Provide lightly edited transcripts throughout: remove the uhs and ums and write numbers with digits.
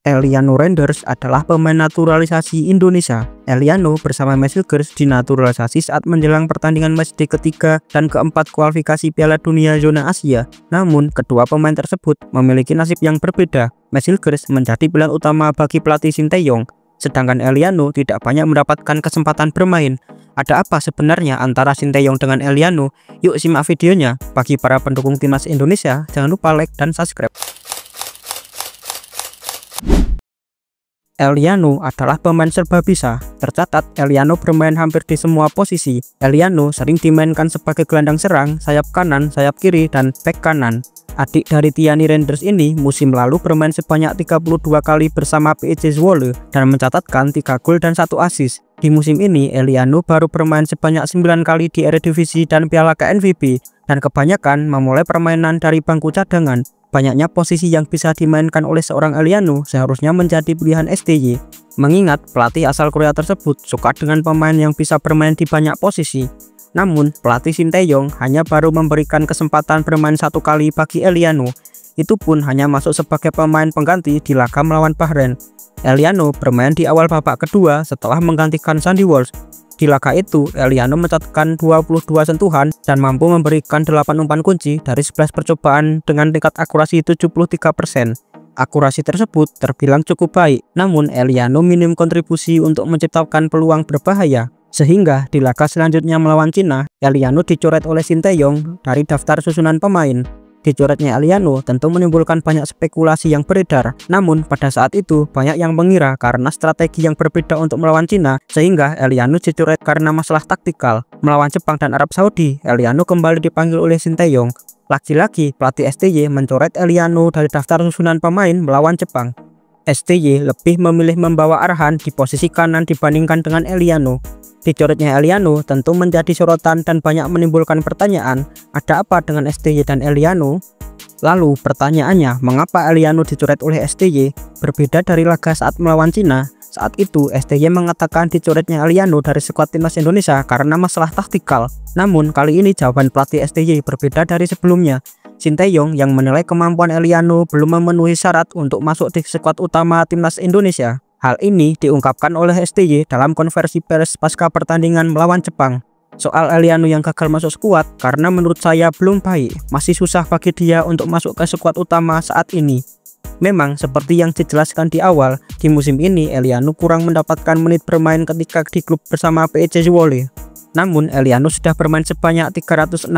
Eliano Randers adalah pemain naturalisasi Indonesia. Eliano bersama Mesilgers dinaturalisasi saat menjelang pertandingan matchday ketiga dan keempat kualifikasi Piala Dunia zona Asia. Namun, kedua pemain tersebut memiliki nasib yang berbeda. Mesilgers menjadi pilihan utama bagi pelatih Sinteyong, sedangkan Eliano tidak banyak mendapatkan kesempatan bermain. Ada apa sebenarnya antara Sinteyong dengan Eliano? Yuk simak videonya. Bagi para pendukung timnas Indonesia, jangan lupa like dan subscribe. Eliano adalah pemain serba bisa. Tercatat, Eliano bermain hampir di semua posisi. Eliano sering dimainkan sebagai gelandang serang, sayap kanan, sayap kiri, dan bek kanan. Adik dari Tiani Randers ini musim lalu bermain sebanyak 32 kali bersama PSV Zwolle dan mencatatkan 3 gol dan 1 assist. Di musim ini, Eliano baru bermain sebanyak 9 kali di Eredivisie dan Piala KNVB, dan kebanyakan memulai permainan dari bangku cadangan. Banyaknya posisi yang bisa dimainkan oleh seorang Eliano seharusnya menjadi pilihan STY, mengingat pelatih asal Korea tersebut suka dengan pemain yang bisa bermain di banyak posisi. Namun, pelatih Sinteyong hanya baru memberikan kesempatan bermain 1 kali bagi Eliano. Itu pun hanya masuk sebagai pemain pengganti di laga melawan Bahrain. Eliano bermain di awal babak kedua setelah menggantikan Sandy Walsh. Di laga itu, Eliano mencatatkan 22 sentuhan dan mampu memberikan 8 umpan kunci dari 11 percobaan dengan tingkat akurasi 73%. Akurasi tersebut terbilang cukup baik, namun Eliano minim kontribusi untuk menciptakan peluang berbahaya. Sehingga di laga selanjutnya melawan Cina, Eliano dicoret oleh Sinteyong dari daftar susunan pemain. Dicoretnya Eliano tentu menimbulkan banyak spekulasi yang beredar. Namun pada saat itu banyak yang mengira karena strategi yang berbeda untuk melawan Cina, sehingga Eliano dicoret karena masalah taktikal. Melawan Jepang dan Arab Saudi, Eliano kembali dipanggil oleh Sinteyong. Lagi-lagi pelatih STY mencoret Eliano dari daftar susunan pemain melawan Jepang. STY lebih memilih membawa Arhan di posisi kanan dibandingkan dengan Eliano. Dicoretnya Eliano tentu menjadi sorotan dan banyak menimbulkan pertanyaan, ada apa dengan STY dan Eliano? Lalu pertanyaannya, mengapa Eliano dicoret oleh STY? Berbeda dari laga saat melawan Cina, saat itu STY mengatakan dicoretnya Eliano dari skuad timnas Indonesia karena masalah taktikal. Namun kali ini jawaban pelatih STY berbeda dari sebelumnya. Sinteyong yang menilai kemampuan Eliano belum memenuhi syarat untuk masuk di skuad utama timnas Indonesia. Hal ini diungkapkan oleh STY dalam konversi pers pasca pertandingan melawan Jepang. Soal Eliano yang gagal masuk skuad karena menurut saya belum baik, masih susah bagi dia untuk masuk ke skuad utama saat ini. Memang seperti yang dijelaskan di awal, di musim ini Eliano kurang mendapatkan menit bermain ketika di klub bersama PSV Zwolle. Namun Eliano sudah bermain sebanyak 365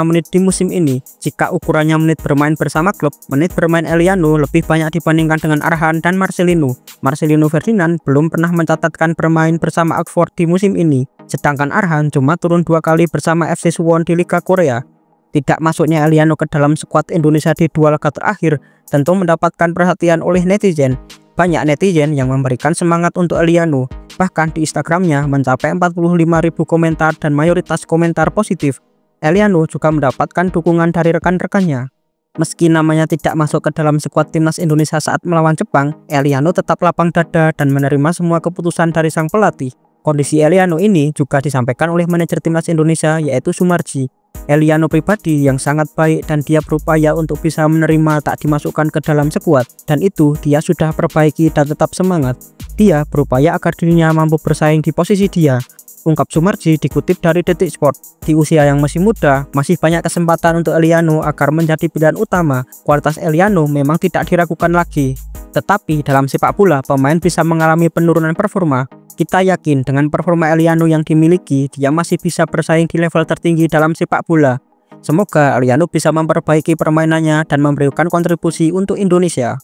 menit di musim ini. Jika ukurannya menit bermain bersama klub, menit bermain Eliano lebih banyak dibandingkan dengan Arhan dan Marcelino. Marcelino Ferdinand belum pernah mencatatkan bermain bersama Oxford di musim ini, sedangkan Arhan cuma turun 2 kali bersama FC Suwon di Liga Korea. Tidak masuknya Eliano ke dalam skuad Indonesia di 2 laga terakhir tentu mendapatkan perhatian oleh netizen. Banyak netizen yang memberikan semangat untuk Eliano. Bahkan di Instagramnya mencapai 45.000 komentar dan mayoritas komentar positif. Eliano juga mendapatkan dukungan dari rekan-rekannya. Meski namanya tidak masuk ke dalam skuad timnas Indonesia saat melawan Jepang, Eliano tetap lapang dada dan menerima semua keputusan dari sang pelatih. Kondisi Eliano ini juga disampaikan oleh manajer timnas Indonesia yaitu Sumarji. Eliano pribadi yang sangat baik dan dia berupaya untuk bisa menerima tak dimasukkan ke dalam skuad, dan itu dia sudah perbaiki dan tetap semangat. Dia berupaya agar dirinya mampu bersaing di posisi dia, ungkap Sumarji dikutip dari Detik Sport. Di usia yang masih muda, masih banyak kesempatan untuk Eliano agar menjadi pilihan utama. Kualitas Eliano memang tidak diragukan lagi. Tetapi dalam sepak bola, pemain bisa mengalami penurunan performa. Kita yakin dengan performa Eliano yang dimiliki, dia masih bisa bersaing di level tertinggi dalam sepak bola. Semoga Eliano bisa memperbaiki permainannya dan memberikan kontribusi untuk Indonesia.